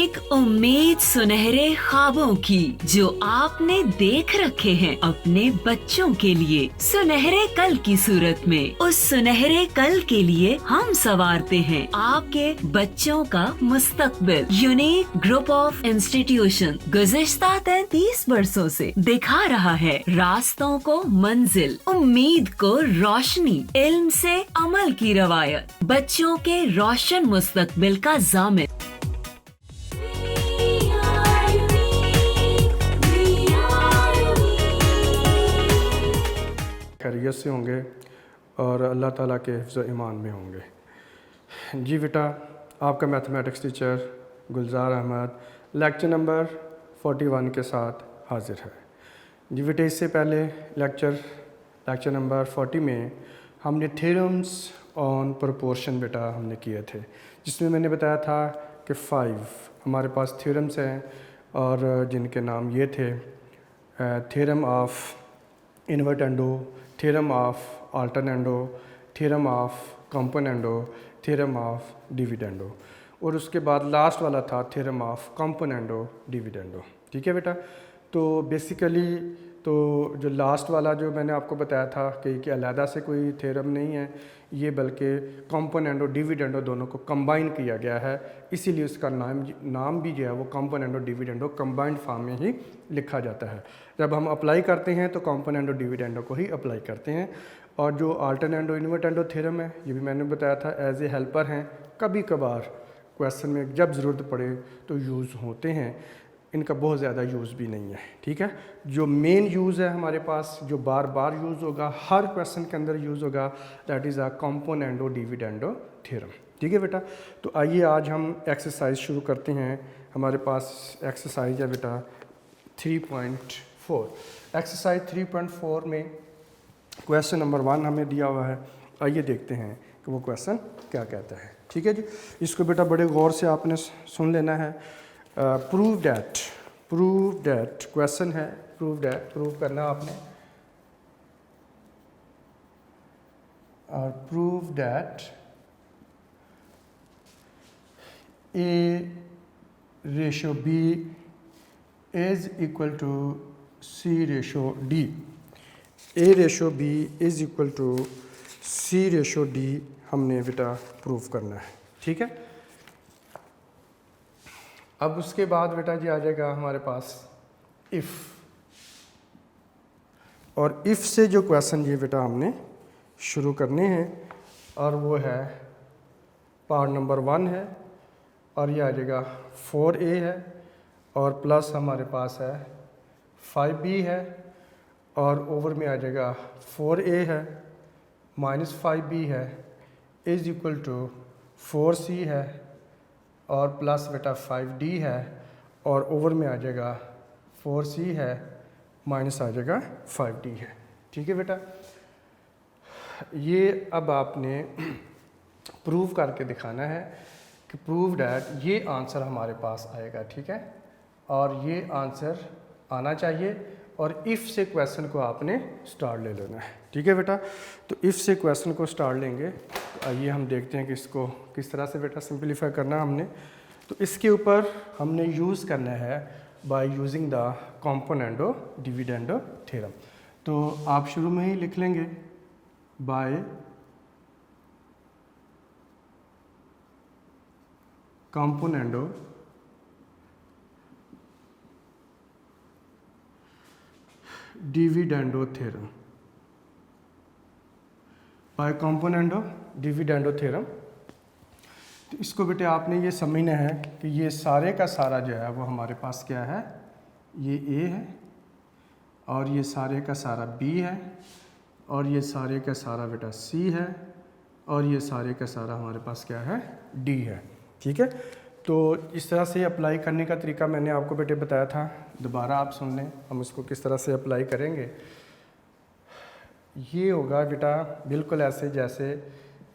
एक उम्मीद सुनहरे ख्वाबों की जो आपने देख रखे हैं अपने बच्चों के लिए, सुनहरे कल की सूरत में। उस सुनहरे कल के लिए हम संवारते हैं आपके बच्चों का मुस्तकबिल। यूनिक ग्रुप ऑफ इंस्टीट्यूशन गुज़िश्ता 33 वर्षों से दिखा रहा है रास्तों को मंजिल, उम्मीद को रोशनी, इल्म से अमल की रवायत, बच्चों के रोशन मुस्तकबिल का ज़ामिन। खैरियत से होंगे और अल्लाह ताला के हिफ्ज़ ईमान में होंगे। जी बेटा, आपका मैथमेटिक्स टीचर गुलजार अहमद लेक्चर नंबर 41 के साथ हाज़िर है। जी बेटा, इससे पहले लेक्चर नंबर 40 में हमने थ्योरम्स ऑन प्रोपोर्शन बेटा हमने किए थे, जिसमें मैंने बताया था कि 5 हमारे पास थ्योरम्स हैं और जिनके नाम ये थे theorem of invertendo, theorem of alternendo, theorem of componendo, theorem of dividendo, और उसके बाद लास्ट वाला था थ्योरम ऑफ कंपोनेंडो डिविडेंडो। ठीक है बेटा, तो बेसिकली तो जो लास्ट वाला जो मैंने आपको बताया था कि अलहदा से कोई थ्योरम नहीं है ये, बल्कि कंपोनेंडो डिविडेंडो दोनों को कंबाइन किया गया है, इसीलिए उसका नाम भी जो है वो कंपोनेंडो डिविडेंडो कंबाइंड फॉर्म में ही लिखा जाता है। जब हम अप्लाई करते हैं तो कंपोनेंडो डिविडेंडो को ही अप्लाई करते हैं। और जो अल्टरनेंडो इन्वर्टेंडो थ्योरम है ये भी मैंने बताया था एज ए हेल्पर हैं, कभी कभार क्वेश्चन में जब ज़रूरत पड़े तो यूज़ होते हैं, इनका बहुत ज़्यादा यूज़ भी नहीं है। ठीक है, जो मेन यूज़ है हमारे पास, जो बार बार यूज़ होगा, हर क्वेश्चन के अंदर यूज़ होगा, that is a componendo dividendo theorem. ठीक है बेटा, तो आइए आज हम एक्सरसाइज शुरू करते हैं। हमारे पास एक्सरसाइज है बेटा 3.4। एक्सरसाइज 3.4 में क्वेश्चन नंबर 1 हमें दिया हुआ है। आइए देखते हैं कि वो क्वेश्चन क्या कहता है। ठीक है जी, इसको बेटा बड़े गौर से आपने सुन लेना है। प्रूव डैट क्वेश्चन है, प्रूव करना आपने, और prove that A ratio B is equal to C ratio D। A ratio B is equal to C ratio D हमने बेटा प्रूव करना है। ठीक है, अब उसके बाद बेटा जी आ जाएगा हमारे पास इफ़, और इफ़ से जो क्वेश्चन ये बेटा हमने शुरू करने हैं, और वो है पार्ट नंबर 1 है, और ये आ जाएगा 4a है, और प्लस हमारे पास है 5b है, और ओवर में आ जाएगा 4a है माइनस 5b है इज इक्वल टू 4c है, और प्लस बेटा 5d है, और ओवर में आ जाएगा 4c है माइनस आ जाएगा 5d है। ठीक है बेटा, ये अब आपने प्रूव करके दिखाना है कि प्रूव डैट ये आंसर हमारे पास आएगा। ठीक है, और ये आंसर आना चाहिए, और इफ़ से क्वेश्चन को आपने स्टार्ट ले लेना है। ठीक है बेटा, तो इफ़ से क्वेश्चन को स्टार्ट लेंगे, तो आइए हम देखते हैं कि इसको किस तरह से बेटा सिंपलीफाई करना हमने। तो इसके ऊपर हमने यूज़ करना है by using the componendo dividendo theorem. तो आप शुरू में ही लिख लेंगे by componendo dividendo theorem, by componendo dividendo theorem. तो इसको बेटे आपने ये समझना है कि ये सारे का सारा जो है वो हमारे पास क्या है, ये A है, और ये सारे का सारा B है, और ये सारे का सारा बेटा C है, और ये सारे का सारा हमारे पास क्या है, D है। ठीक है, तो इस तरह से अप्लाई करने का तरीका मैंने आपको बेटे बताया था, दोबारा आप सुन लें हम इसको किस तरह से अप्लाई करेंगे। ये होगा बेटा बिल्कुल ऐसे जैसे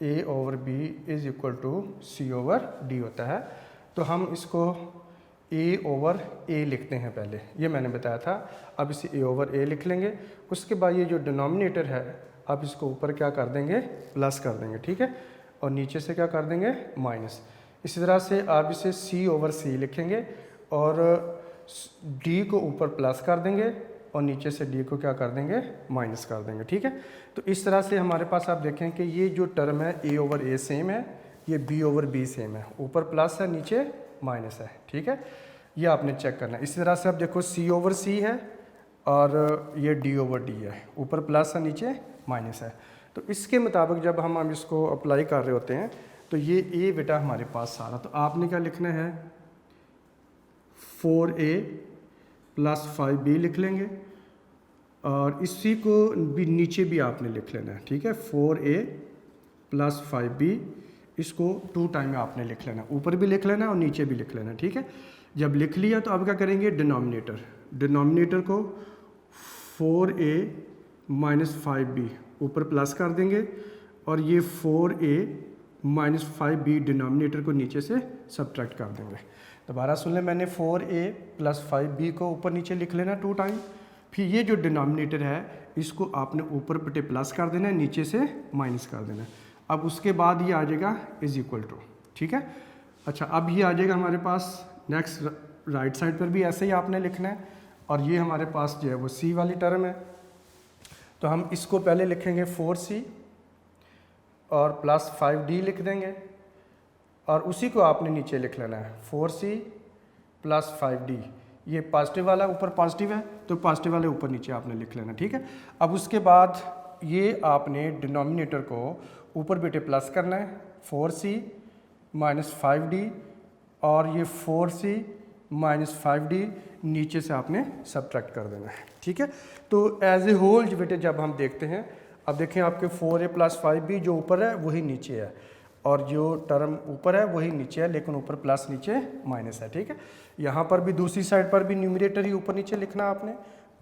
A over B is equal to C over D होता है। तो हम इसको A ओवर A लिखते हैं पहले, ये मैंने बताया था। अब इसे A ओवर A लिख लेंगे, उसके बाद ये जो डिनोमिनेटर है अब इसको ऊपर क्या कर देंगे, प्लस कर देंगे। ठीक है, और नीचे से क्या कर देंगे, माइनस। इसी तरह से आप इसे C/C लिखेंगे और D को ऊपर प्लस कर देंगे और नीचे से D को क्या कर देंगे, माइनस कर देंगे। ठीक है, तो इस तरह से हमारे पास आप देखें कि ये जो टर्म है A/A सेम है, ये B/B सेम है, ऊपर प्लस है नीचे माइनस है। ठीक है, ये आपने चेक करना है। इसी तरह से आप देखो C/C है और ये D/D है, ऊपर प्लस है नीचे माइनस है। तो इसके मुताबिक जब हम इसको अप्लाई कर रहे होते हैं तो ये A बेटा हमारे पास सारा, तो आपने क्या लिखना है 4A + 5B लिख लेंगे और इसी को भी नीचे भी आपने लिख लेना है। ठीक है, 4A + 5B इसको 2 टाइम आपने लिख लेना है, ऊपर भी लिख लेना है और नीचे भी लिख लेना है। ठीक है, जब लिख लिया तो अब क्या करेंगे, डिनोमिनेटर को 4A - 5B ऊपर प्लस कर देंगे और ये 4A - 5B डिनोमिनेटर को नीचे से सब्ट्रैक्ट कर देंगे। दोबारा सुन लें, मैंने 4A + 5B को ऊपर नीचे लिख लेना 2 टाइम, फिर ये जो डिनोमिनेटर है इसको आपने ऊपर बटे प्लस कर देना है, नीचे से माइनस कर देना है। अब उसके बाद ये आ जाएगा =। ठीक है, अच्छा अब ये आ जाएगा हमारे पास। नेक्स्ट राइट साइड पर भी ऐसे ही आपने लिखना है और ये हमारे पास जो है वो C वाली टर्म है, तो हम इसको पहले लिखेंगे 4C और प्लस 5D लिख देंगे और उसी को आपने नीचे लिख लेना है 4C + 5D। ये पॉजिटिव वाला ऊपर पॉजिटिव है तो पॉजिटिव वाले ऊपर नीचे आपने लिख लेना। ठीक है, अब उसके बाद ये आपने डिनोमिनेटर को ऊपर बेटे प्लस करना है 4C - 5D और ये 4C - 5D नीचे से आपने सब्ट्रैक्ट कर देना है। ठीक है, तो एज ए होल बेटे जब हम देखते हैं, अब देखें आपके 4A + 5B जो ऊपर है वही नीचे है और जो टर्म ऊपर है वही नीचे है, लेकिन ऊपर प्लस नीचे माइनस है। ठीक है, यहाँ पर भी दूसरी साइड पर भी न्यूमरेटर ही ऊपर नीचे लिखना आपने,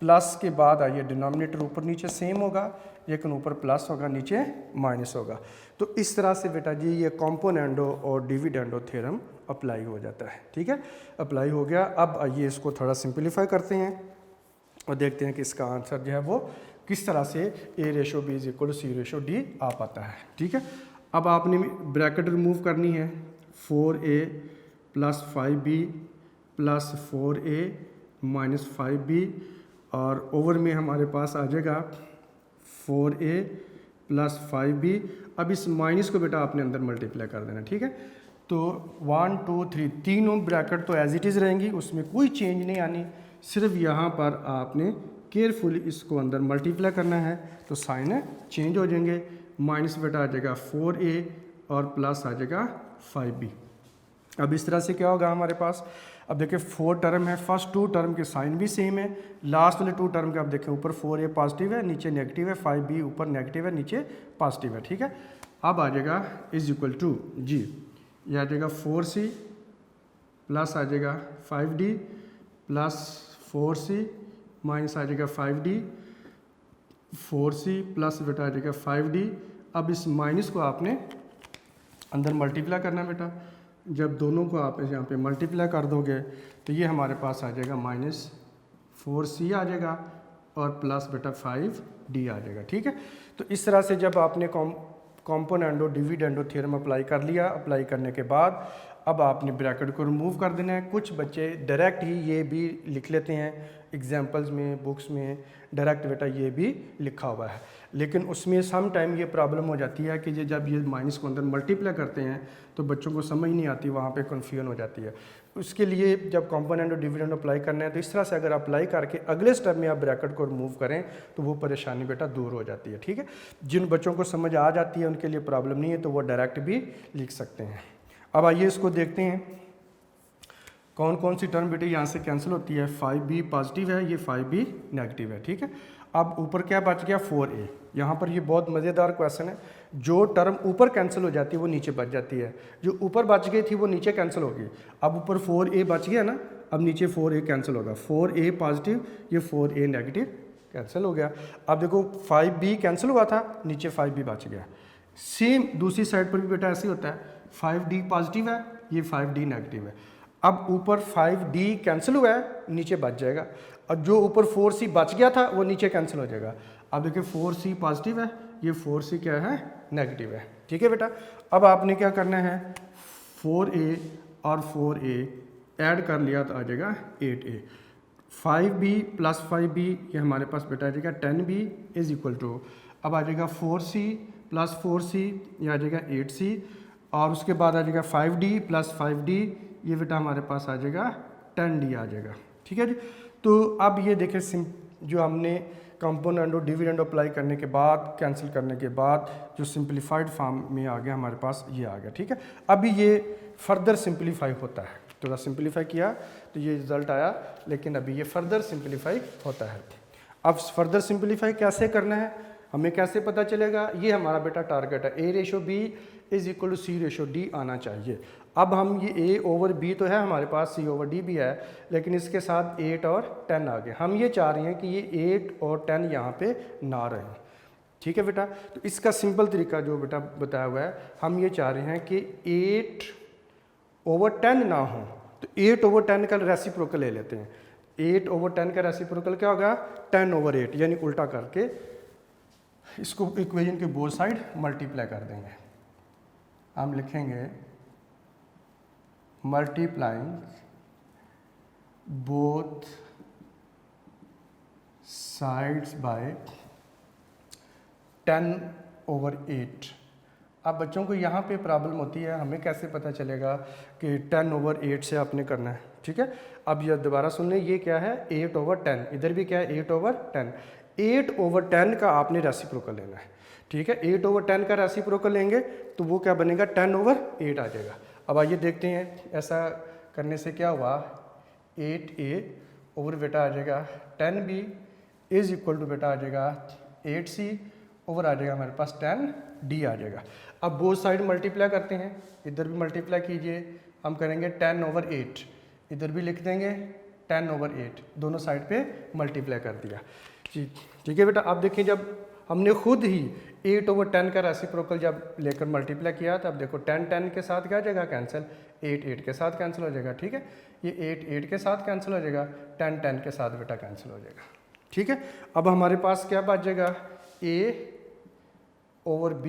प्लस के बाद आइए डिनोमिनेटर ऊपर नीचे सेम होगा लेकिन ऊपर प्लस होगा नीचे माइनस होगा। तो इस तरह से बेटा जी ये कॉम्पोनेंडो और डिविडेंडो थ्योरम अप्लाई हो जाता है। ठीक है, अप्लाई हो गया। अब आइए इसको थोड़ा सिंपलीफाई करते हैं और देखते हैं कि इसका आंसर जो है वो किस तरह से A/B = C/D आ पाता है। ठीक है, अब आपने ब्रैकेट रिमूव करनी है, 4A + 5B + 4A - 5B और ओवर में हमारे पास आ जाएगा 4A + 5B। अब इस माइनस को बेटा आपने अंदर मल्टीप्लाई कर देना। ठीक है, तो 1 2 3 तीनों ब्रैकेट तो एज इट इज़ रहेंगी, उसमें कोई चेंज नहीं आनी, सिर्फ यहाँ पर आपने केयरफुली इसको अंदर मल्टीप्लाई करना है तो साइन चेंज हो जाएंगे। माइनस बेटा आ जाएगा 4A और प्लस आ जाएगा 5B। अब इस तरह से क्या होगा हमारे पास, अब देखिए 4 टर्म है, फर्स्ट 2 टर्म के साइन भी सेम है, लास्ट वाले 2 टर्म के आप देखें ऊपर 4A पॉजिटिव है नीचे नेगेटिव है, 5B ऊपर नेगेटिव है नीचे पॉजिटिव है। ठीक है, अब आ जाएगा = जी, ये आ जाएगा 4C प्लस आ जाएगा 5D प्लस 4C माइनस आ जाएगा 5D, 4C प्लस बेटा आ जाएगा 5D। अब इस माइनस को आपने अंदर मल्टीप्लाई करना है बेटा, जब दोनों को आप यहाँ पे मल्टीप्लाई कर दोगे तो ये हमारे पास आ जाएगा -4C आ जाएगा और प्लस बेटा 5D आ जाएगा। ठीक है, तो इस तरह से जब आपने कॉम्पोनेंडो डिविडेंडो थ्योरम अप्लाई कर लिया, अप्लाई करने के बाद अब आपने ब्रैकेट को रिमूव कर देना है। कुछ बच्चे डायरेक्ट ही ये भी लिख लेते हैं, एग्जाम्पल्स में बुक्स में डायरेक्ट बेटा ये भी लिखा हुआ है, लेकिन उसमें सम टाइम ये प्रॉब्लम हो जाती है कि जब ये माइनस को अंदर मल्टीप्लाई करते हैं तो बच्चों को समझ नहीं आती, वहाँ पे कन्फ्यूजन हो जाती है। उसके लिए जब कॉम्पोनेंट और डिविडेंड अप्लाई करना है तो इस तरह से अगर अप्लाई करके अगले स्टेप में आप ब्रैकेट को रिमूव करें तो वो परेशानी बेटा दूर हो जाती है। ठीक है, जिन बच्चों को समझ आ जाती है उनके लिए प्रॉब्लम नहीं है, तो वो डायरेक्ट भी लिख सकते हैं। अब आइए इसको देखते हैं कौन कौन सी टर्म बेटे यहाँ से कैंसिल होती है। 5B पॉजिटिव है, ये 5B नेगेटिव है। ठीक है, अब ऊपर क्या बच गया 4A। यहाँ पर ये बहुत मज़ेदार क्वेश्चन है, जो टर्म ऊपर कैंसिल हो जाती है वो नीचे बच जाती है, जो ऊपर बच गई थी वो नीचे कैंसिल होगी। अब ऊपर 4A बच गया ना, अब नीचे 4A कैंसिल होगा, 4A पॉजिटिव ये 4A नेगेटिव कैंसिल हो गया। अब देखो 5B कैंसिल हुआ था, नीचे 5B बच गया। सेम दूसरी साइड पर भी बेटा ऐसे होता है, 5D पॉजिटिव है, ये 5D नेगेटिव है। अब ऊपर 5D कैंसिल हुआ है, नीचे बच जाएगा, और जो ऊपर 4C बच गया था वो नीचे कैंसिल हो जाएगा। अब देखिए 4C पॉजिटिव है, ये 4C क्या है नेगेटिव है। ठीक है बेटा, अब आपने क्या करना है 4a और 4a ऐड कर लिया तो आ जाएगा 8a। 5b प्लस 5b ये हमारे पास बेटा आ जाएगा 10b इज़ इक्वल टू, अब आ जाएगा 4c प्लस 4c ये आ जाएगा 8c, और उसके बाद आ जाएगा 5d प्लस 5d ये बेटा हमारे पास आ जाएगा 10d आ जाएगा। ठीक है जी। तो अब ये देखें जो हमने कंपोनेंट और डिविडेंड अप्लाई करने के बाद, कैंसिल करने के बाद जो सिंप्लीफाइड फॉर्म में आ गया हमारे पास, ये आ गया। ठीक है, अभी ये फर्दर सिंप्लीफाई होता है, थोड़ा सिंप्लीफाई किया तो ये रिज़ल्ट आया, लेकिन अभी ये फर्दर सिंप्लीफाई होता है। अब फर्दर सिंप्लीफाई कैसे करना है, हमें कैसे पता चलेगा, ये हमारा बेटा टारगेट है, a ratio b is equal to c ratio d आना चाहिए। अब हम ये a ओवर b तो है हमारे पास, c ओवर d भी है, लेकिन इसके साथ 8 और 10 आ गए। हम ये चाह रहे हैं कि ये 8 और 10 यहाँ पे ना रहें। ठीक है बेटा, तो इसका सिंपल तरीका जो बेटा बताया हुआ है, हम ये चाह रहे हैं कि 8 ओवर 10 ना हो, तो 8 ओवर 10 का रेसिप्रोकल ले लेते हैं। 8 ओवर 10 का रेसिप्रोकल क्या होगा, 10 ओवर 8, यानी उल्टा करके इसको इक्वेशन के बोथ साइड मल्टीप्लाई कर देंगे। हम लिखेंगे multiplying both sides bye 10 over 8। अब बच्चों को यहाँ पे प्रॉब्लम होती है, हमें कैसे पता चलेगा कि 10 ओवर 8 से आपने करना है। ठीक है, अब ये दोबारा सुन लें, ये क्या है 8 ओवर 10, इधर भी क्या है 8 ओवर 10। 8 ओवर 10 का आपने रेसिप्रोकल लेना है। ठीक है, 8 ओवर 10 का रेसिप्रोकल लेंगे तो वो क्या बनेगा 10 ओवर 8 आ जाएगा। अब आइए देखते हैं ऐसा करने से क्या हुआ, 8a ओवर बेटा आ जाएगा 10b इज़ इक्वल टू बेटा आ जाएगा 8c ओवर आ जाएगा हमारे पास 10d आ जाएगा। अब बोथ साइड मल्टीप्लाई करते हैं, इधर भी मल्टीप्लाई कीजिए, हम करेंगे 10 ओवर 8, इधर भी लिख देंगे 10 ओवर 8, दोनों साइड पे मल्टीप्लाई कर दिया। ठीक है बेटा, अब देखिए जब हमने खुद ही 8 ओवर 10 का रेसिप्रोकल जब लेकर मल्टीप्लाई किया, तब देखो 10 10 के साथ क्या हो जाएगा कैंसिल, 8 8 के साथ कैंसिल हो जाएगा। ठीक है, ये 8 8 के साथ कैंसिल हो जाएगा, 10 10 के साथ बेटा कैंसिल हो जाएगा। ठीक है, अब हमारे पास क्या बच जाएगा, a over b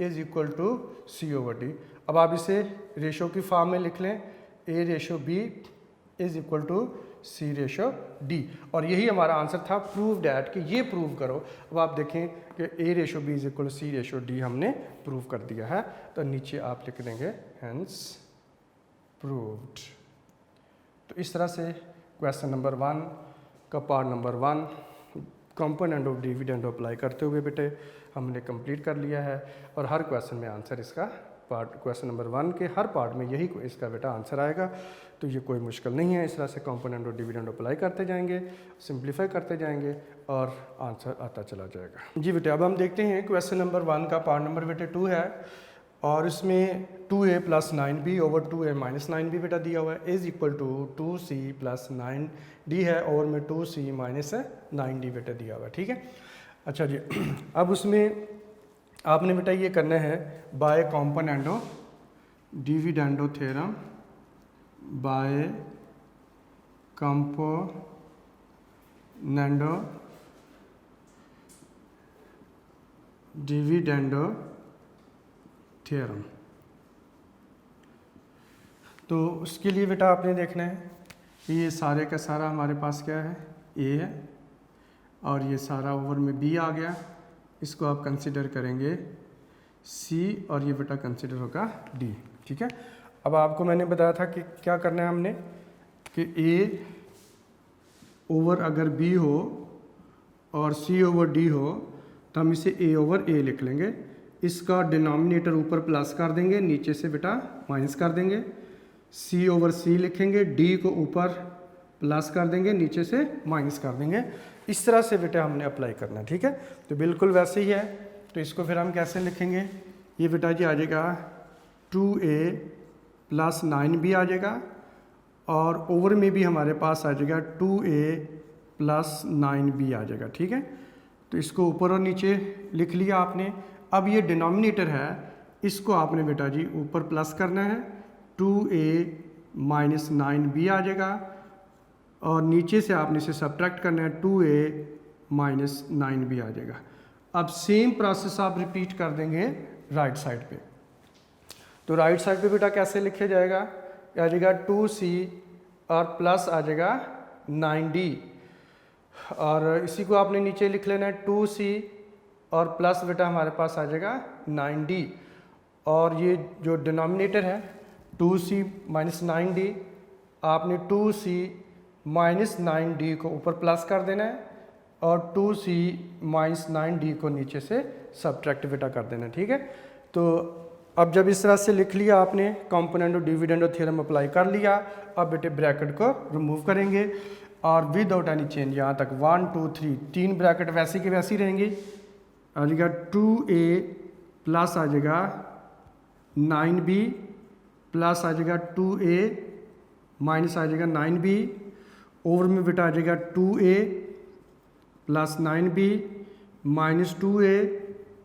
is equal to c over d। अब आप इसे रेशो की फॉर्म में लिख लें, a ratio b is equal to c ratio d, और यही हमारा आंसर था, प्रूव डैट, कि ये प्रूव करो। अब आप देखें कि a ratio b is equal to c ratio d हमने प्रूव कर दिया है, तो नीचे आप लिख देंगे हेंस प्रूव्ड। तो इस तरह से क्वेश्चन नंबर 1 का part number 1 component of dividend apply करते हुए बेटे हमने कंप्लीट कर लिया है, और हर क्वेश्चन में आंसर इसका पार्ट, क्वेश्चन नंबर 1 के हर पार्ट में यही इसका बेटा आंसर आएगा। तो ये कोई मुश्किल नहीं है, इस तरह से कंपोनेंट और डिविडेंड अप्लाई करते जाएंगे, सिंप्लीफाई करते जाएंगे और आंसर आता चला जाएगा। जी बेटे, अब हम देखते हैं क्वेश्चन नंबर 1 का पार्ट नंबर बेटे 2 है, और इसमें 2a plus 9b over 2a minus 9b बेटा दिया हुआ है, is equal to 2c plus 9d है, ओवर में 2c माइनस 9d बेटा दिया हुआ है। ठीक है, अच्छा जी, अब उसमें आपने बेटा ये करना है by componendo dividendo theorem, by componendo dividendo theorem. तो उसके लिए बेटा आपने देखना है कि ये सारे का सारा हमारे पास क्या है, a है, और ये सारा ओवर में b आ गया, इसको आप कंसिडर करेंगे c, और ये बेटा कंसिडर होगा d। ठीक है, अब आपको मैंने बताया था कि क्या करना है हमने, कि a ओवर अगर b हो और c ओवर d हो तो हम इसे a ओवर a लिख लेंगे, इसका डिनोमिनेटर ऊपर प्लस कर देंगे, नीचे से बेटा माइनस कर देंगे, c ओवर c लिखेंगे, d को ऊपर प्लस कर देंगे, नीचे से माइनस कर देंगे। इस तरह से बेटा हमने अप्लाई करना है। ठीक है, तो बिल्कुल वैसे ही है, तो इसको फिर हम कैसे लिखेंगे, ये बेटा जी आ जाएगा 2a प्लस 9b आ जाएगा, और ओवर में भी हमारे पास आ जाएगा 2a प्लस 9b आ जाएगा। ठीक है, तो इसको ऊपर और नीचे लिख लिया आपने। अब ये डिनोमिनेटर है, इसको आपने बेटा जी ऊपर प्लस करना है, 2a माइनस 9b आ जाएगा, और नीचे से आपने इसे सब्ट्रैक्ट करना है, 2a माइनस 9b आ जाएगा। अब सेम प्रोसेस आप रिपीट कर देंगे राइट साइड पे। तो राइट साइड पे बेटा कैसे लिखा जाएगा, आ जाएगा 2c और प्लस आ जाएगा 9d, और इसी को आपने नीचे लिख लेना है 2c और प्लस बेटा हमारे पास आ जाएगा 9d, और ये जो डिनोमिनेटर है 2c माइनस 9d, आपने 2c माइनस 9d को ऊपर प्लस कर देना है और 2c माइनस 9d को नीचे से सब्ट्रैक्ट बेटा कर देना है। ठीक है, तो अब जब इस तरह से लिख लिया आपने, कॉम्पोनेंट और डिविडेंड और थ्योरम अप्लाई कर लिया, अब बेटे ब्रैकेट को रिमूव करेंगे और विदाउट एनी चेंज यहाँ तक 1 2 3 तीन ब्रैकेट वैसी के वैसी रहेंगी। आ जाएगा 2a प्लस आ जाएगा 9b प्लस आ जाएगा 2a माइनस आ जाएगा 9b, ओवर में बेटा आ जाएगा 2a plus 9b minus 2a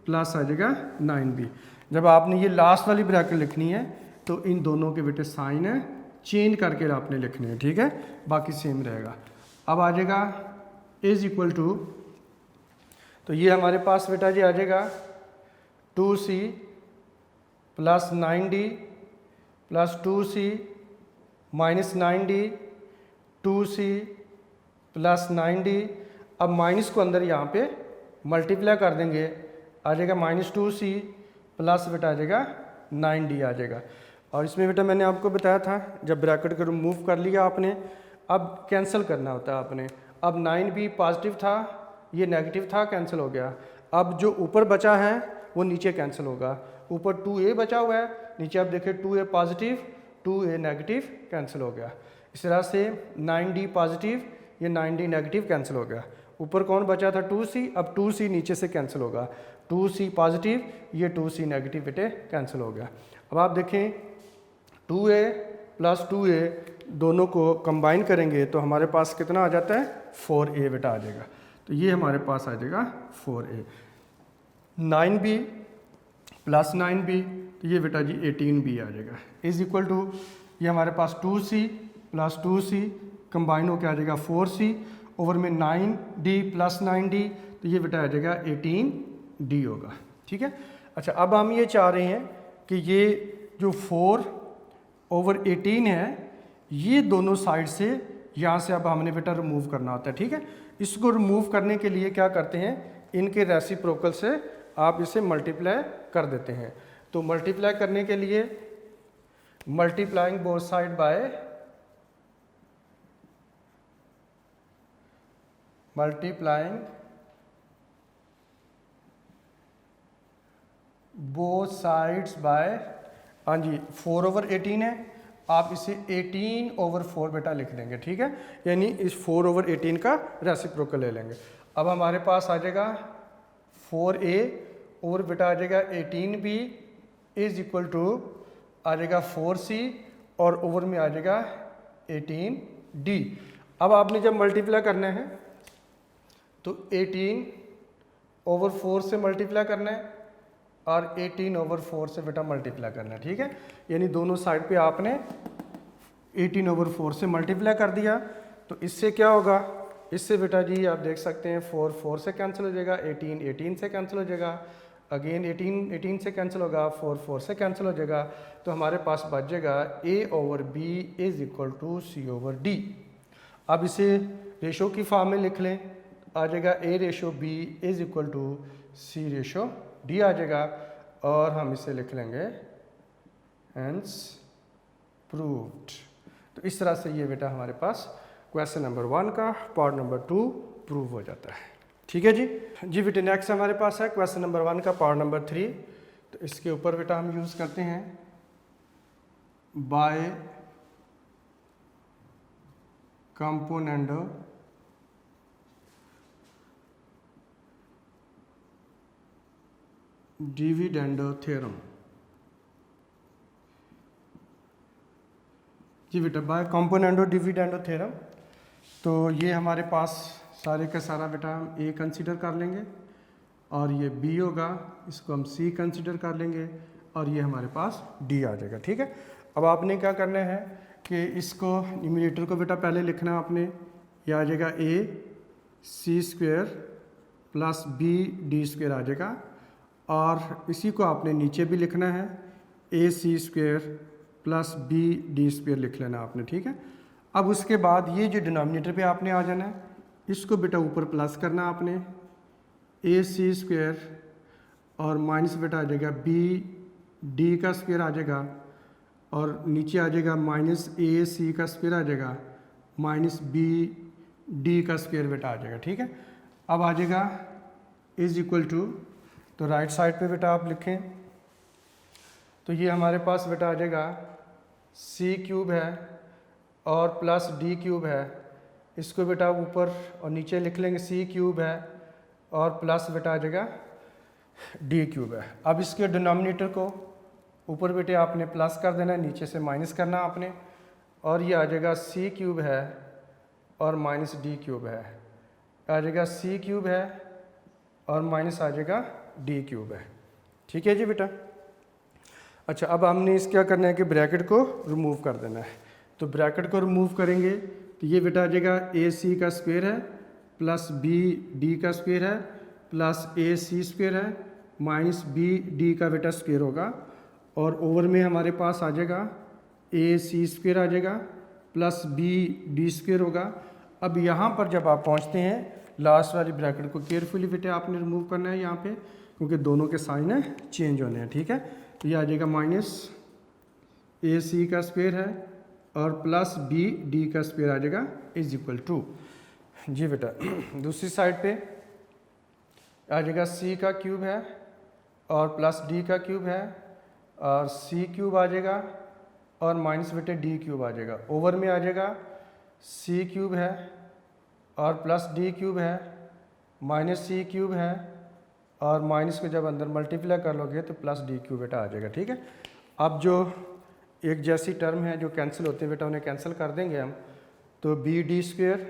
plus आ जाएगा 9b। जब आपने ये लास्ट वाली ब्रैकेट लिखनी है तो इन दोनों के बेटे साइन है चेंज करके आपने लिखने हैं। ठीक है, बाकी सेम रहेगा। अब आ जाएगा इज इक्वल टू, तो ये हमारे पास बेटा जी आ जाएगा 2c plus 9d plus 2c minus 9d 2c plus 9d। अब माइनस को अंदर यहाँ पे मल्टीप्लाई कर देंगे, आ जाएगा माइनस 2c प्लस बेटा आ जाएगा 9d आ जाएगा। और इसमें बेटा मैंने आपको बताया था जब ब्रैकेट को रिमूव कर लिया आपने, अब कैंसिल करना होता है आपने। अब 9b पॉजिटिव था, ये नेगेटिव था, कैंसिल हो गया। अब जो ऊपर बचा है वो नीचे कैंसिल होगा। ऊपर 2a बचा हुआ है, नीचे आप देखिए 2a positive 2a negative cancel हो गया। इस तरह से 9d पॉजिटिव, ये 9d नेगेटिव कैंसिल हो गया। ऊपर कौन बचा था 2c, अब 2c नीचे से कैंसिल होगा, 2c पॉजिटिव ये 2c नेगेटिव बेटे कैंसिल हो गया। अब आप देखें 2a प्लस 2a दोनों को कंबाइन करेंगे तो हमारे पास कितना आ जाता है 4a बेटा आ जाएगा। तो ये हमारे पास आ जाएगा 4a। 9b प्लस 9b तो ये बेटा जी 18b आ जाएगा, इज इक्वल टू ये हमारे पास 2c प्लस 2c कंबाइन होकर आ जाएगा 4c, ओवर में 9d प्लस 9d तो ये बेटा आ जाएगा 18d होगा। ठीक है, अच्छा अब हम ये चाह रहे हैं कि ये जो 4/18 है ये दोनों साइड से यहाँ से अब हमने बेटा रिमूव करना होता है। ठीक है, इसको रिमूव करने के लिए क्या करते हैं, इनके रेसिप्रोकल से आप इसे मल्टीप्लाई कर देते हैं। तो मल्टीप्लाई करने के लिए multiplying both side by multiplying both sides bye, हाँ जी 4/18 है, आप इसे 18/4 बेटा लिख देंगे। ठीक है, यानी इस 4/18 का रेसिप्रोकल ले लेंगे। अब हमारे पास आ जाएगा 4a और बेटा आ जाएगा 18b इज इक्वल टू आ जाएगा 4c और ओवर में आ जाएगा 18d। अब आपने जब मल्टीप्लाई करना है तो 18/4 से मल्टीप्लाई करना है और 18/4 से बेटा मल्टीप्लाई करना है। ठीक है, यानी दोनों साइड पे आपने 18/4 से मल्टीप्लाई कर दिया। तो इससे क्या होगा, इससे बेटा जी आप देख सकते हैं 4 से कैंसिल हो जाएगा, 18 से कैंसिल हो जाएगा, अगेन 18 से कैंसिल होगा, 4 से कैंसिल हो जाएगा। तो हमारे पास बच जाएगा a/b is equal to c/d। अब इसे रेशो की फॉर्म में लिख लें, आ जाएगा a/b is equal to c/d आ जाएगा, और हम इसे लिख लेंगे हेंस प्रूव्ड। तो इस तरह से ये बेटा हमारे पास क्वेश्चन नंबर 1 का पार्ट नंबर 2 प्रूव हो जाता है। ठीक है जी बेटे, नेक्स्ट हमारे पास है क्वेश्चन नंबर 1 का पार्ट नंबर 3। तो इसके ऊपर बेटा हम यूज़ करते हैं बाय कंपोनेंट डिविडेंड थ्योरम। जी बेटा बाय कंपोनेंट डिविडेंड थ्योरम। तो ये हमारे पास सारे का सारा बेटा हम ए कंसीडर कर लेंगे और ये बी होगा, इसको हम सी कंसीडर कर लेंगे और ये हमारे पास डी आ जाएगा। ठीक है, अब आपने क्या करना है कि इसको न्यूमरेटर को बेटा पहले लिखना है आपने, ये आ जाएगा ac² प्लस b d² आ जाएगा, और इसी को आपने नीचे भी लिखना है A C square plus B D square लिख लेना आपने, ठीक है। अब उसके बाद ये जो डिनोमिनेटर पे आपने आ जाना है, इसको बेटा ऊपर प्लस करना आपने, ए सी स्क्वेयर और माइनस बेटा आ जाएगा बी डी का स्क्वेयर आ जाएगा, और नीचे आ जाएगा माइनस ए सी का स्क्वेयर आ जाएगा, माइनस बी डी का स्क्वेयर बेटा आ जाएगा, ठीक है। अब आ जाएगा इज इक्वल टू, तो राइट साइड पे बेटा आप लिखें, तो ये हमारे पास बेटा आ जाएगा सी क्यूब है और प्लस डी क्यूब है, इसको बेटा ऊपर और नीचे लिख लेंगे, सी क्यूब है और प्लस बेटा आ जाएगा डी क्यूब है। अब इसके डिनोमिनेटर को ऊपर बेटे आपने प्लस कर देना है, नीचे से माइनस करना आपने, और ये आ जाएगा सी क्यूब है और माइनस डी क्यूब है, आ जाएगा सी क्यूब है और माइनस आ जाएगा डी क्यूब है, ठीक है जी बेटा। अच्छा, अब हमने इस क्या करना है कि ब्रैकेट को रिमूव कर देना है, तो ब्रैकेट को रिमूव करेंगे तो ये बेटा आ जाएगा ए सी का स्क्वायर है प्लस बी डी का स्क्वायर है प्लस ए सी स्क्वायर है माइनस बी डी का बेटा स्क्वायर होगा, और ओवर में हमारे पास आ जाएगा ए सी स्क्वायर आ जाएगा प्लस बी डी स्क्वायर होगा। अब यहाँ पर जब आप पहुँचते हैं लास्ट वाली ब्रैकेट को केयरफुली बेटे आपने रिमूव करना है यहाँ पे, क्योंकि दोनों के साइन है चेंज होने हैं, ठीक है। तो ये आ जाएगा माइनस ए सी का स्क्वायर है और प्लस बी डी का स्क्वायर आ जाएगा इज इक्वल टू, जी बेटा दूसरी साइड पे आ जाएगा सी का क्यूब है और प्लस डी का क्यूब है और सी क्यूब आ जाएगा और माइनस बेटे डी क्यूब आ जाएगा, ओवर में आ जाएगा सी क्यूब है और प्लस डी क्यूब है माइनस सी क्यूब है, और माइनस को जब अंदर मल्टीप्लाई कर लोगे तो प्लस डी क्यूब बेटा आ जाएगा, ठीक है। अब जो एक जैसी टर्म है जो कैंसिल होते हैं बेटा उन्हें कैंसिल कर देंगे हम, तो बी डी स्क्वेयर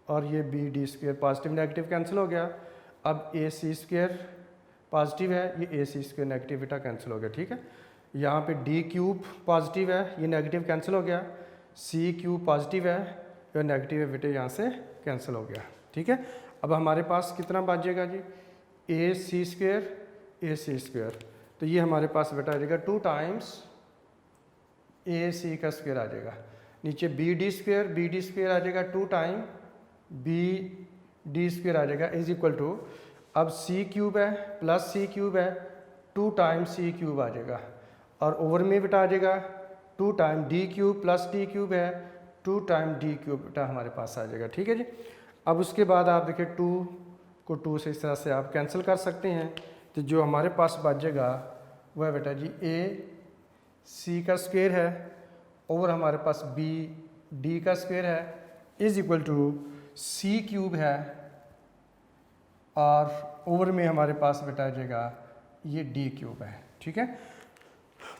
और ये B D square positive negative cancel हो गया। अब ए सी स्क्वेयर पॉजिटिव है, ये ए सी स्क्वेयर नेगेटिव बेटा कैंसिल हो गया, ठीक है। यहाँ पे डी क्यूब पॉजिटिव है, ये नेगेटिव कैंसिल हो गया, सी क्यूब पॉजिटिव है, ये नेगेटिव है बेटे यहाँ से कैंसिल हो गया, ठीक है। अब हमारे पास कितना बचेगा जी, ए सी स्क्वेयर, तो ये हमारे पास बेटा आ जाएगा 2 टाइम्स ए सी का स्क्वेयर आ जाएगा, नीचे बी डी स्क्वेयर आ जाएगा 2 टाइम बी डी स्क्वेयर आ जाएगा इज इक्वल टू, अब सी क्यूब है प्लस सी क्यूब है 2 टाइम सी क्यूब आ जाएगा, और ओवर में बेटा आ जाएगा 2 time D cube plus D cube है 2 टाइम डी क्यूब बेटा हमारे पास आ जाएगा, ठीक है जी। अब उसके बाद आप देखिए 2 को 2 से इस तरह से आप कैंसिल कर सकते हैं, तो जो हमारे पास बचेगा वह है बेटा जी ए सी का स्क्वायर है ओवर हमारे पास बी डी का स्क्वायर है is equal to C cube है, और ओवर में हमारे पास बेटा आ जाएगा ये डी क्यूब है, ठीक है।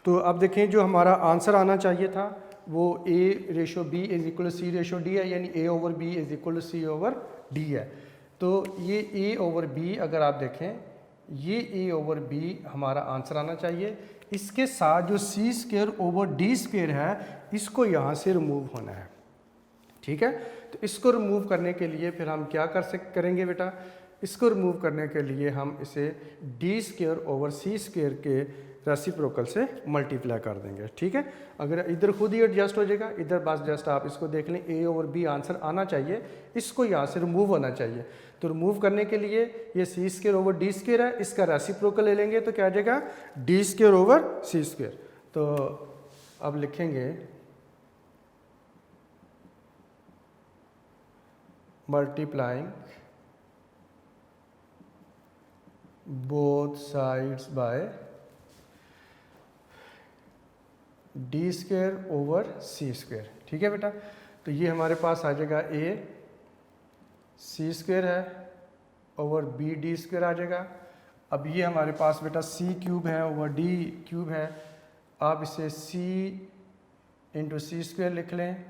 तो अब देखें जो हमारा आंसर आना चाहिए था वो A ratio B is equal to C ratio D है, यानी A over B is equal to C over D है। तो ये ए ओवर बी अगर आप देखें, ये ए ओवर बी हमारा आंसर आना चाहिए। इसके साथ जो सी स्क्वायर ओवर डी स्क्वायर है इसको यहाँ से रिमूव होना है, ठीक है। तो इसको रिमूव करने के लिए फिर हम क्या करेंगे बेटा, इसको रिमूव करने के लिए हम इसे D square over C square के रेसिप्रोकल से मल्टीप्लाई कर देंगे, ठीक है। अगर इधर खुद ही एडजस्ट हो जाएगा, इधर बस जस्ट आप इसको देख लें, ए ओवर बी आंसर आना चाहिए, इसको यहाँ से रिमूव होना चाहिए। तो रिमूव करने के लिए ये C square over D square है, इसका रेसिप्रोकल ले लेंगे तो क्या आ जाएगा D square over C square. तो अब लिखेंगे multiplying both sides by D square over C square, ठीक है बेटा। तो ये हमारे पास आ जाएगा ए सी स्क्वायर है ओवर बी डी स्क्वायर आ जाएगा। अब ये हमारे पास बेटा सी क्यूब है ओवर डी क्यूब है, आप इसे सी इंटू सी स्क्वायर लिख लें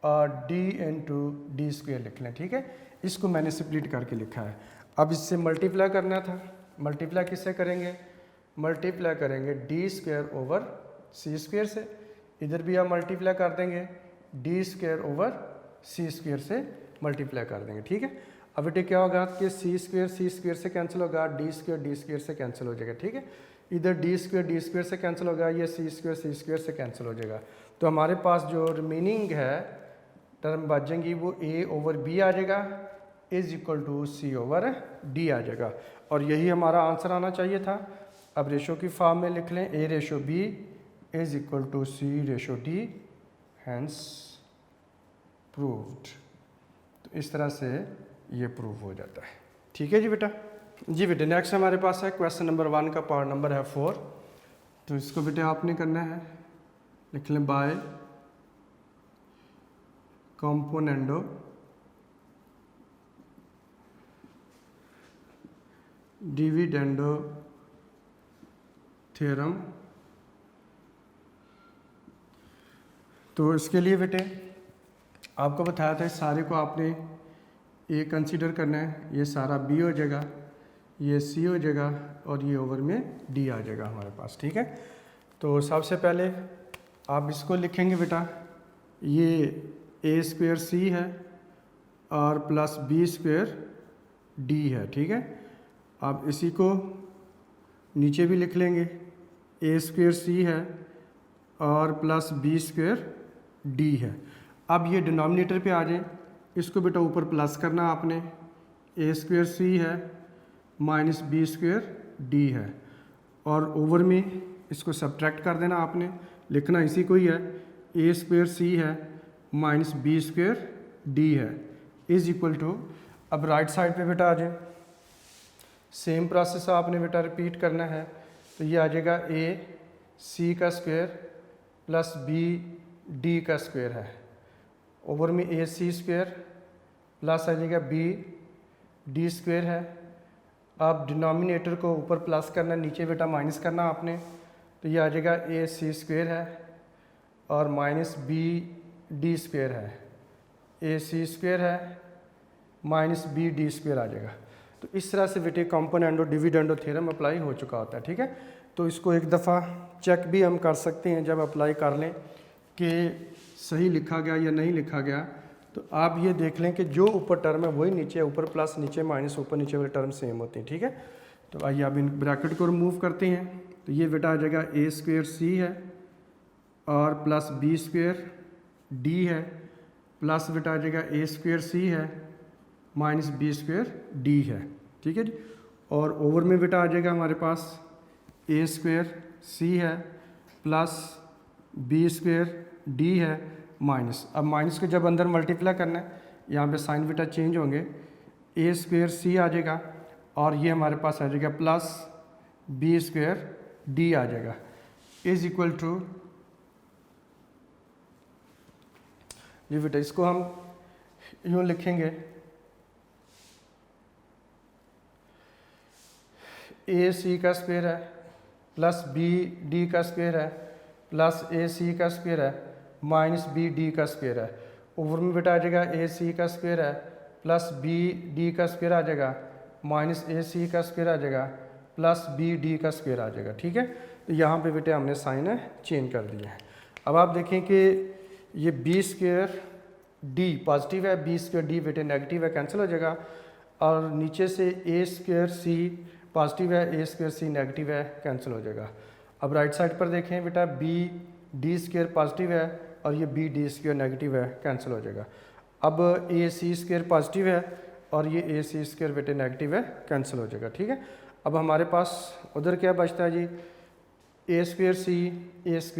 और डी इंटू डी स्क्वायर लिख लें, ठीक है। इसको मैंने स्प्लिट करके लिखा है। अब इससे मल्टीप्लाई करना था, मल्टीप्लाई किससे करेंगे, मल्टीप्लाई करेंगे D square over C square से, इधर भी आप मल्टीप्लाई कर देंगे D square over C square से मल्टीप्लाई कर देंगे, ठीक है। अब बेटे क्या होगा कि सी स्क्वायर से कैंसिल होगा, डी स्क्वायर से कैंसिल हो जाएगा, ठीक है। इधर डी स्क्वेयर से कैंसिल होगा, ये सी स्क्वेयर से कैंसिल हो जाएगा। तो हमारे पास जो रिमेनिंग है टर्म बचेंगी वो ए ओवर बी आ जाएगा is equal to C over D आ जाएगा, और यही हमारा आंसर आना चाहिए था। अब रेशो की फॉर्म में लिख लें, A ratio B is equal to C ratio D, hence proved. तो इस तरह से ये प्रूव हो जाता है। ठीक है जी बेटा। जी बेटे नेक्स्ट हमारे पास है क्वेश्चन नंबर 1 का पार्ट नंबर है 4। तो इसको बेटे आपने करना है, लिख लें बाय कॉम्पोनेंडो डिविडेंडो थ्योरम। तो इसके लिए बेटे आपको बताया था इस सारे को आपने ए कंसीडर करना है, ये सारा बी हो जाएगा, ये सी हो जाएगा और ये ओवर में डी आ जाएगा हमारे पास। ठीक है। तो सबसे पहले आप इसको लिखेंगे बेटा, ये ए स्क्वेयर सी है और प्लस बी स्क्वेयर डी है। ठीक है। आप इसी को नीचे भी लिख लेंगे, ए स्क्वेयर सी है और प्लस बी स्क्वेयर डी है। अब ये डिनोमिनेटर पे आ जाए, इसको बेटा ऊपर प्लस करना आपने, ए स्क्वेयर सी है माइनस बी स्क्वेयर डी है, और ओवर में इसको सब्ट्रैक्ट कर देना आपने, लिखना इसी को ही है, ए स्क्वेयर सी है माइनस बी स्क्वेयर डी है इज इक्वल टू। अब राइट साइड पे बेटा आ जाए, सेम प्रोसेस आपने बेटा रिपीट करना है। तो ये आ जाएगा ए सी का स्क्वायर प्लस बी डी का स्क्वायर है, ओवर में ए सी स्क्वायर प्लस आ जाएगा बी डी स्क्वायर है। अब डिनोमिनेटर को ऊपर प्लस करना, नीचे बेटा माइनस करना आपने। तो ये आ जाएगा ए सी स्क्वायर है और माइनस बी डी स्क्वायर है, ए सी स्क्वायर है माइनस बी डी स्क्वायर आ जाएगा। तो इस तरह से बेटे कॉम्पोनेंडो डिविडेंडो थ्योरम अप्लाई हो चुका होता है। ठीक है। तो इसको एक दफ़ा चेक भी हम कर सकते हैं जब अप्लाई कर लें कि सही लिखा गया या नहीं लिखा गया। तो आप ये देख लें कि जो ऊपर टर्म है वही नीचे, ऊपर प्लस नीचे माइनस, ऊपर नीचे वाले टर्म सेम होती हैं। ठीक है। तो आइए अब इन ब्रैकेट को रिमूव करते हैं। तो ये बेटा आ जाएगा ए स्क्वेयर सी है और प्लस बी स्क्वेयर डी है, प्लस बेटा आ जाएगा ए स्क्वेयर सी है माइनस बी स्क्वेयर डी है। ठीक है जी। और ओवर में बेटा आ जाएगा हमारे पास ए स्क्वेयर सी है प्लस बी स्क्वेयर डी है माइनस। अब माइनस को जब अंदर मल्टीप्लाई करना है, यहाँ पे साइन बेटा चेंज होंगे, ए स्क्वेयर सी आ जाएगा और ये हमारे पास आ जाएगा प्लस बी स्क्वेयर डी आ जाएगा इज इक्वल टू। ये बेटा इसको हम यूँ लिखेंगे, ए सी का स्क्वायर है प्लस बी डी का स्क्वायर है प्लस ए सी का स्क्वायर है माइनस बी डी का स्क्वायर है। ओवर में बेटा आ जाएगा ए सी का स्क्वायर है प्लस बी डी का स्क्वायर आ जाएगा माइनस ए सी का स्क्वायर आ जाएगा प्लस बी डी का स्क्वायर आ जाएगा। ठीक है। तो यहाँ पे बेटे हमने साइन चेंज कर दिया है। अब आप देखें कि ये बी स्क्वायर डी पॉजिटिव है, बी स्क्वायर डी बेटे नेगेटिव है, कैंसिल हो जाएगा। और नीचे से ए स्क्वायर सी पॉजिटिव है, ए स्क्वायर सी नेगेटिव है, कैंसिल हो जाएगा। अब राइट साइड पर देखें बेटा, बी डी स्क्वायर पॉजिटिव है और ये बी डी स्क्वायर नेगेटिव है, कैंसिल हो जाएगा। अब ए सी स्क्वायर पॉजिटिव है और ये ए सी स्क्वायर बेटे नेगेटिव है, कैंसिल हो जाएगा। ठीक है। अब हमारे पास उधर क्या बचता है जी, ए स्क्वायर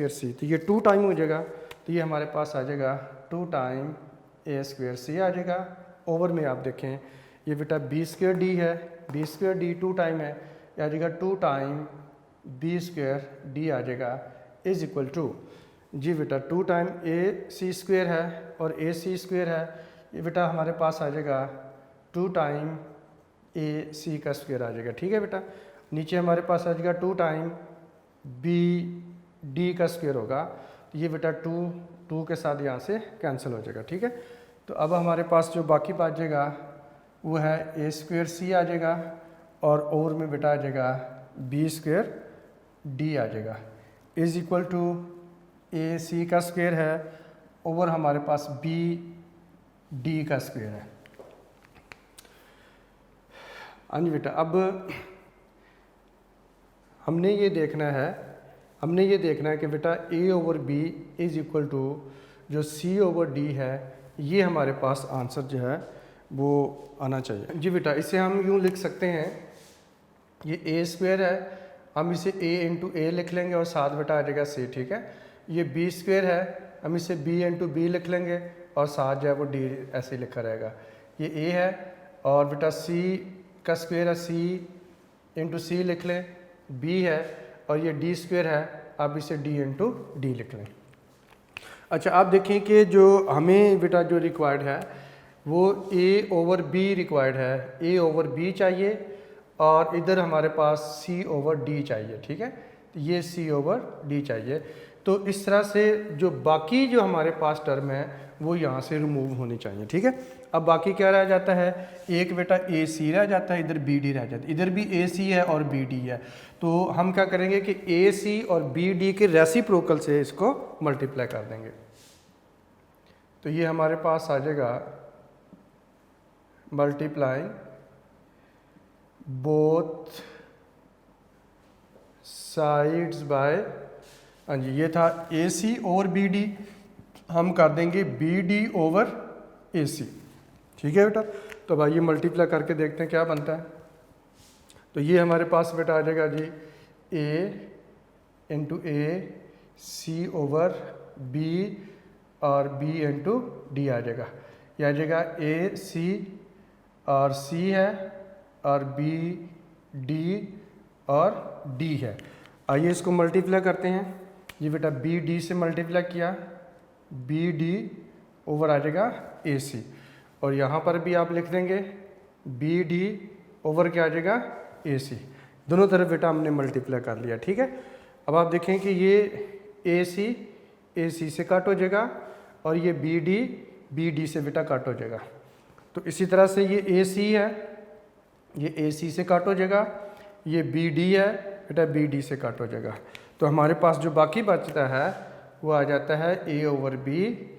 सी, तो ये 2 टाइम हो जाएगा। तो ये हमारे पास आ जाएगा 2 टाइम ए स्क्वायर सी आ जाएगा। ओवर में आप देखें ये बेटा बी स्क्वायर डी है, बी स्क्वायर डी 2 टाइम है, ये आ जाएगा 2 टाइम बी स्क्वायर डी आ जाएगा इज इक्वल टू। जी बेटा 2 टाइम ए सी स्क्वायर है और ए सी स्क्वायर है, ये बेटा हमारे पास आ जाएगा 2 टाइम ए सी का स्क्वायर आ जाएगा। ठीक है बेटा। नीचे हमारे पास आ जाएगा 2 टाइम बी डी का स्क्वायर होगा, तो ये बेटा 2 के साथ यहाँ से कैंसिल हो जाएगा। ठीक है। तो अब हमारे पास जो बाकी बच जाएगा वो है ए स्क्वायर सी आ जाएगा और ओवर में बेटा आ जाएगा बी स्क्वायर डी आ जाएगा इज इक्वल टू ए सी का स्क्वायर है ओवर हमारे पास बी डी का स्क्वायर है। हाँ जी बेटा। अब हमने ये देखना है कि बेटा a over b is equal to जो c ओवर d है, ये हमारे पास आंसर जो है वो आना चाहिए। जी बेटा, इसे हम यूँ लिख सकते हैं, ये a स्क्वायर है, हम इसे a इंटू ए लिख लेंगे और साथ बेटा आ जाएगा c, ठीक है। ये b स्क्वायर है, हम इसे b इंटू बी लिख लेंगे और साथ जो है वो d ऐसे ही लिखा रहेगा। ये a है और बेटा c का स्क्वायर है, c इंटू सी लिख लें, b है और ये d स्क्वायर है, आप इसे d इंटू डी लिख लें। अच्छा, आप देखें कि जो हमें बेटा जो रिक्वायर्ड है वो a ओवर b रिक्वायर्ड है, a ओवर b चाहिए और इधर हमारे पास c ओवर d चाहिए, ठीक है। तो ये c ओवर d चाहिए। तो इस तरह से जो बाकी जो हमारे पास टर्म है वो यहाँ से रिमूव होनी चाहिए, ठीक है। अब बाकी क्या रह जाता है, एक बेटा ए सी रह जाता है, इधर बी डी रह जाता है, इधर भी ए सी है और बी डी है। तो हम क्या करेंगे कि ए सी और बी डी के रेसिप्रोकल से इसको मल्टीप्लाई कर देंगे। तो ये हमारे पास आ जाएगा मल्टीप्लाइंग बोथ साइड्स बाय, हाँ जी, ये था ए सी और बी डी, हम कर देंगे बी डी ओवर ए सी, ठीक है बेटा। तो भाई ये मल्टीप्लाई करके देखते हैं क्या बनता है। तो ये हमारे पास बेटा आ जाएगा जी ए इंटू ए सी ओवर बी और बी इंटू डी आ जाएगा। ये आ जाएगा ए सी और सी है और बी डी और डी है। आइए इसको मल्टीप्लाई करते हैं। ये बेटा बी डी से मल्टीप्लाई किया, बी डी ओवर आ जाएगा ए सी, और यहाँ पर भी आप लिख देंगे बी डी ओवर क्या आ जाएगा ए सी। दोनों तरफ बेटा हमने मल्टीप्लाई कर लिया, ठीक है। अब आप देखें कि ये ए सी से कट हो जाएगा और ये बी डी से बेटा कट हो जाएगा। तो इसी तरह से ये ए सी है, ये ए सी से कट हो जाएगा, ये बी डी है बेटा बी डी से कट हो जाएगा। तो हमारे पास जो बाकी बचता है वो आ जाता है A over B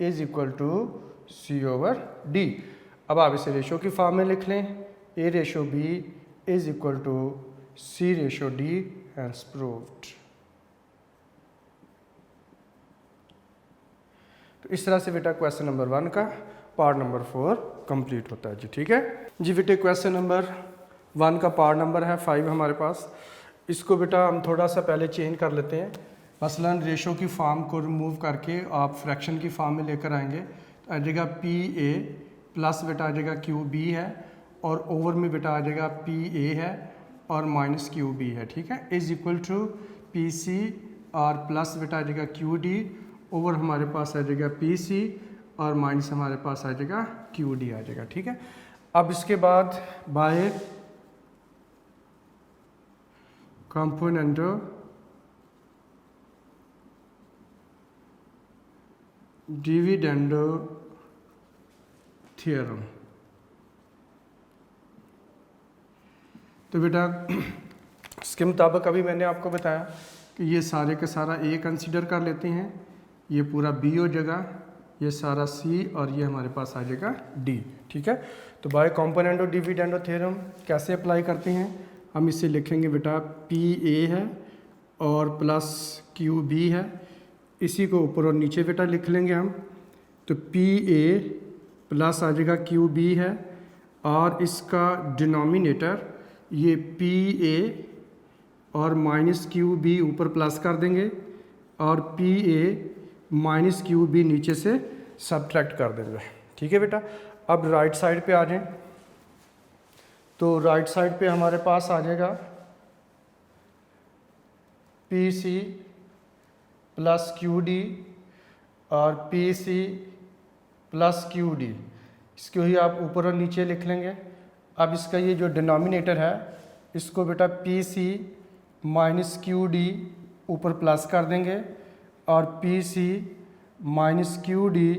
is equal to C over D. अब आप इसे रेशो की फॉर्म में लिख लें, A ratio B is equal to C ratio D, hence proved. तो इस तरह से बेटा क्वेश्चन नंबर 1 का पार्ट नंबर 4 कंप्लीट होता है जी, ठीक है जी। बेटे क्वेश्चन नंबर 1 का पार्ट नंबर है 5 हमारे पास। इसको बेटा हम थोड़ा सा पहले चेंज कर लेते हैं। मसलन रेशो की फॉर्म को रिमूव करके आप फ्रैक्शन की फॉर्म में लेकर आएंगे, तो आ जाएगा पी ए प्लस बेटा आ जाएगा क्यू बी है, और ओवर में बेटा आ जाएगा पी ए है और माइनस क्यू बी है, ठीक है। Is equal to P C और प्लस बेटा आ जाएगा क्यू डी, ओवर हमारे पास आ जाएगा पी सी और माइनस हमारे पास आ जाएगा क्यू डी आ जाएगा, ठीक है। अब इसके बाद बाय कंपोनेंटो डिविडेंडो थ्योरम। तो बेटा इसके मुताबिक अभी मैंने आपको बताया कि ये सारे का सारा ए कंसीडर कर लेते हैं, ये पूरा बी हो जाएगा, ये सारा सी और ये हमारे पास आ जाएगा डी, ठीक है। तो बाय कंपोनेंटो डिविडेंडो थ्योरम कैसे अप्लाई करते हैं, हम इसे लिखेंगे बेटा पी ए है और प्लस क्यू बी है, इसी को ऊपर और नीचे बेटा लिख लेंगे हम। तो पी ए प्लस आ जाएगा क्यू बी है और इसका डिनोमिनेटर ये पी ए और माइनस क्यू बी ऊपर प्लस कर देंगे और P A minus Q B नीचे से सब्ट्रैक्ट कर देंगे, ठीक है बेटा। अब राइट साइड पे आ जाएं, तो राइट साइड पे हमारे पास आ जाएगा P C plus Q D और P C plus Q D, इसको ही आप ऊपर और नीचे लिख लेंगे। अब इसका ये जो डिनोमिनेटर है इसको बेटा P C minus Q D ऊपर प्लस कर देंगे और P C minus Q D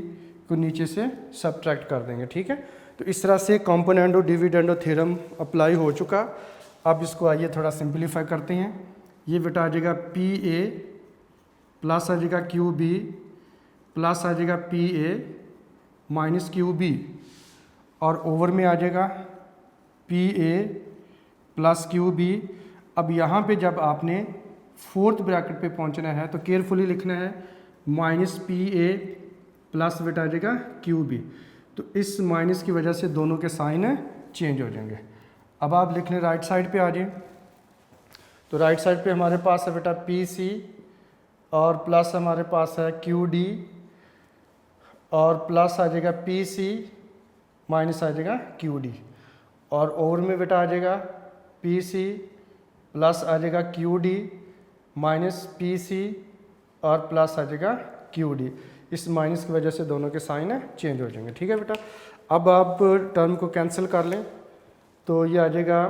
को नीचे से सब्ट्रैक्ट कर देंगे, ठीक है। तो इस तरह से कंपोनेंटो डिविडेंडो थ्योरम अप्लाई हो चुका। अब इसको आइए थोड़ा सिंप्लीफाई करते हैं। ये बेटा आ जाएगा पी ए प्लस आ जाएगा क्यू बी प्लस आ जाएगा P A minus Q B, और ओवर में आ जाएगा P A plus Q B अब यहाँ पे जब आपने फोर्थ ब्रैकेट पे पहुँचना है तो केयरफुली लिखना है माइनस पी ए प्लस बेटा आ जाएगा क्यू बी। तो इस माइनस की वजह से दोनों के साइन चेंज हो जाएंगे। अब आप लिखने राइट साइड पे आ जाए, तो राइट साइड पे हमारे पास है बेटा पी सी और प्लस हमारे पास है क्यू डी और प्लस आ जाएगा पी सी माइनस आ जाएगा क्यू डी और ओवर में बेटा आ जाएगा पी सी प्लस आ जाएगा Q D minus P C और प्लस आ जाएगा क्यू डी। इस माइनस की वजह से दोनों के साइन चेंज हो जाएंगे। ठीक है बेटा, अब आप टर्म को कैंसिल कर लें तो ये आ जाएगा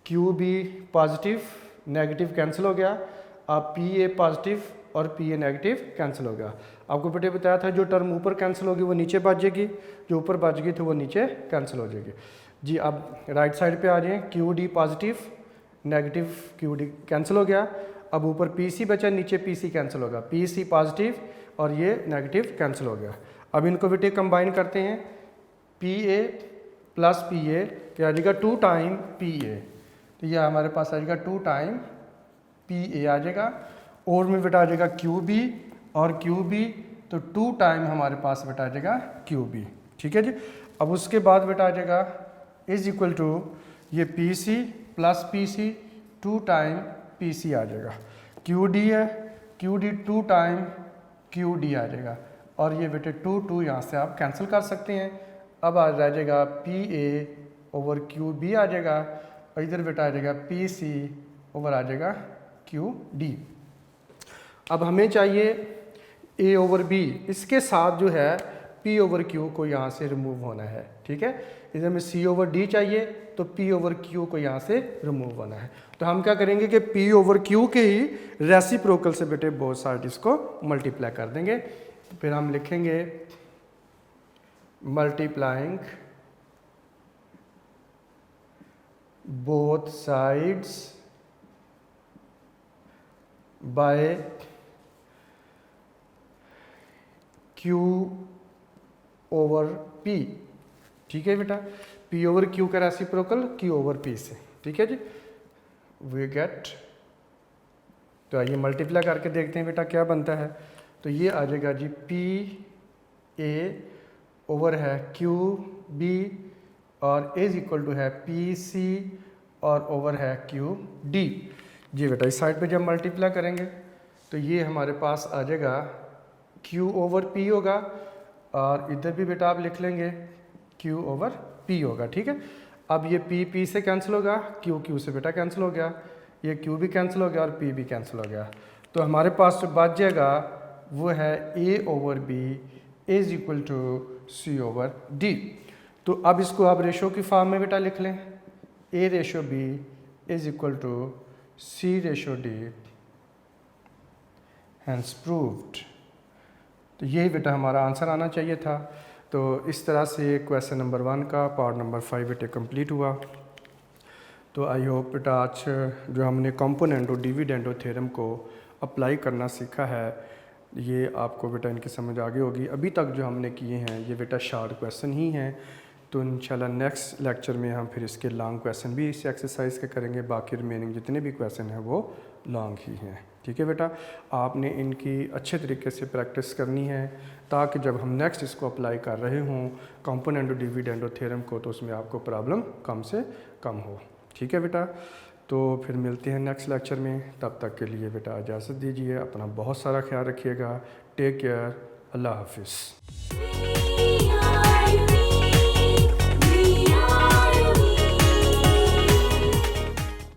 Q B positive negative cancel हो गया, अब पी ए पॉजिटिव और पी ए नेगेटिव कैंसिल हो गया। आपको बेटे बताया था जो टर्म ऊपर कैंसिल होगी वो नीचे बच जाएगी, जो ऊपर बच गई तो वो नीचे कैंसिल हो जाएगी। जी अब राइट साइड पे आ जाएं, Q D positive negative Q D cancel हो गया, अब ऊपर पी सी बचा नीचे पी सी कैंसिल होगा, पी सी पॉजिटिव और ये नेगेटिव कैंसिल हो गया। अब इनको बेटे कंबाइन करते हैं, P A plus P A क्या आ जाएगा 2 टाइम पी ए, तो ये हमारे पास आ जाएगा 2 टाइम पी ए आ जाएगा। और में बेटा आ जाएगा क्यू बी और क्यू बी, तो 2 टाइम हमारे पास बेटा आ जाएगा क्यू बी। ठीक है जी, अब उसके बाद बेटा आ जाएगा इज इक्वल टू ये P C plus P C 2 time P C आ जाएगा, क्यू डी है Q D 2 time Q D आ जाएगा और ये बेटे 2 यहाँ से आप कैंसिल कर सकते हैं। अब आ जाएगा P A over Q B आ जाएगा और इधर बेटा आ जाएगा पी सी ओवर आ जाएगा क्यू डी। अब हमें चाहिए ए ओवर बी, इसके साथ जो है पी ओवर क्यू को यहाँ से रिमूव होना है। ठीक है, इधर में सी ओवर डी चाहिए तो पी ओवर क्यू को यहाँ से रिमूव होना है। तो हम क्या करेंगे कि पी ओवर क्यू के ही रेसिप्रोकल से बेटे बोथ साइड इसको मल्टीप्लाई कर देंगे। फिर हम लिखेंगे multiplying both sides bye Q over P. ठीक है बेटा, पी ओवर क्यू का रेसिप्रोकल क्यू ओवर पी से। ठीक है जी, वी गेट, तो आइए मल्टीप्लाई करके देखते हैं बेटा क्या बनता है। तो ये आ जाएगा जी पी ए ओवर है क्यू बी और इज इक्वल टू है पी सी और ओवर है क्यू डी। जी बेटा, इस साइड पे जब मल्टीप्लाई करेंगे तो ये हमारे पास आ जाएगा क्यू ओवर पी होगा और इधर भी बेटा आप लिख लेंगे क्यू ओवर पी होगा। ठीक है, अब ये पी से कैंसिल होगा, क्यू से बेटा कैंसिल हो गया, ये क्यू भी कैंसिल हो गया और पी भी कैंसिल हो गया। तो हमारे पास जो बच जाएगा वो है A over B is equal to C over D. तो अब इसको आप रेशो की फॉर्म में बेटा लिख लें, A ratio B is equal to C ratio D, hence proved. तो यही बेटा हमारा आंसर आना चाहिए था। तो इस तरह से क्वेश्चन नंबर 1 का पार्ट नंबर 5 बेटे कंप्लीट हुआ। तो आई होप बेटा आज जो हमने कंपोनेंट और डिविडेंड थ्योरम को अप्लाई करना सीखा है ये आपको बेटा इनकी समझ आगे होगी। अभी तक जो हमने किए हैं ये बेटा शॉर्ट क्वेश्चन ही हैं, तो इंशाल्लाह नेक्स्ट लेक्चर में हम फिर इसके लॉन्ग क्वेश्चन भी इस एक्सरसाइज के करेंगे। बाकी रिमेनिंग जितने भी क्वेश्चन हैं वो लॉन्ग ही हैं। ठीक है बेटा, आपने इनकी अच्छे तरीके से प्रैक्टिस करनी है ताकि जब हम नेक्स्ट इसको अप्लाई कर रहे हों कंपोनेंट और डिविडेंड और थ्योरम को, तो उसमें आपको प्रॉब्लम कम से कम हो। ठीक है बेटा, तो फिर मिलते हैं नेक्स्ट लेक्चर में। तब तक के लिए बेटा इजाज़त दीजिए, अपना बहुत सारा ख्याल रखिएगा। टेक केयर, अल्लाह हाफिज़।